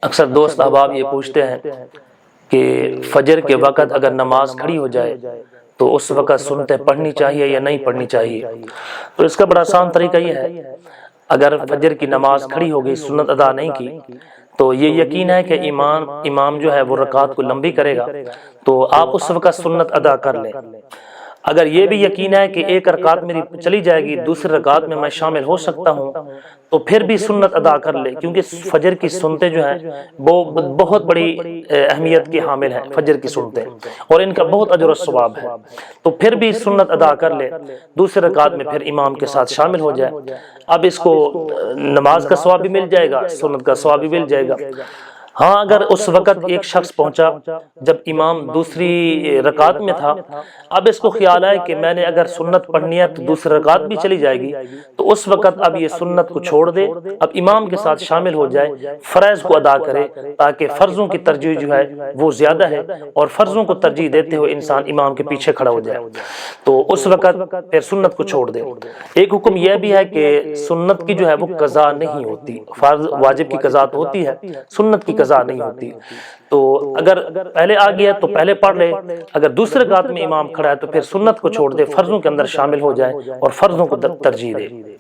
اکثر دوست احباب یہ پوچھتے ہیں کہ فجر کے وقت اگر نماز کھڑی ہو جائے تو اس وقت سنتیں پڑھنی چاہیے یا نہیں پڑھنی چاہیے؟ تو اس کا بڑا آسان طریقہ یہ ہے، اگر فجر کی نماز کھڑی ہو گئی، سنت ادا نہیں کی، تو یہ یقین ہے کہ امام جو ہے وہ رکعت کو لمبی کرے گا، تو آپ اس وقت سنت ادا کر لیں۔ اگر یہ بھی یقین ہے کہ ایک رکعت میری چلی جائے گی، دوسری رکعت میں میں شامل ہو سکتا ہوں، تو پھر بھی سنت ادا کر لے، کیونکہ فجر کی سنتیں جو ہیں وہ بہت بڑی اہمیت کی حامل ہیں فجر کی سنتیں، اور ان کا بہت اجر و ثواب ہے، تو پھر بھی سنت ادا کر لے، دوسری رکعت میں پھر امام کے ساتھ شامل ہو جائے۔ اب اس کو نماز کا ثواب بھی مل جائے گا، سنت کا ثواب بھی مل جائے گا۔ ہاں، اگر اس وقت ایک شخص پہنچا جب امام دوسری رکعت میں تھا، اب اس کو خیال ہے کہ میں نے اگر سنت پڑھنی ہے تو دوسری رکعت بھی چلی جائے گی، تو اس وقت اب یہ سنت کو چھوڑ دے، اب امام کے ساتھ شامل ہو جائے، فرائض کو ادا کرے، تاکہ فرضوں کی ترجیح جو ہے وہ زیادہ ہے، اور فرضوں کو ترجیح دیتے ہوئے انسان امام کے پیچھے کھڑا ہو جائے، تو اس وقت پھر سنت کو چھوڑ دے۔ ایک حکم یہ بھی ہے کہ سنت کی جو ہے وہ قضا نہیں ہوتی، فرض واجب کی قضا تو ہوتی ہے، سنت کی قضا نہیں ہوتی۔ تو اگر پہلے آ گیا تو پہلے پڑھ لے، اگر دوسرے رکعت میں امام کھڑا ہے تو پھر سنت کو چھوڑ دے، فرضوں کے اندر شامل ہو جائے اور فرضوں کو ترجیح دے۔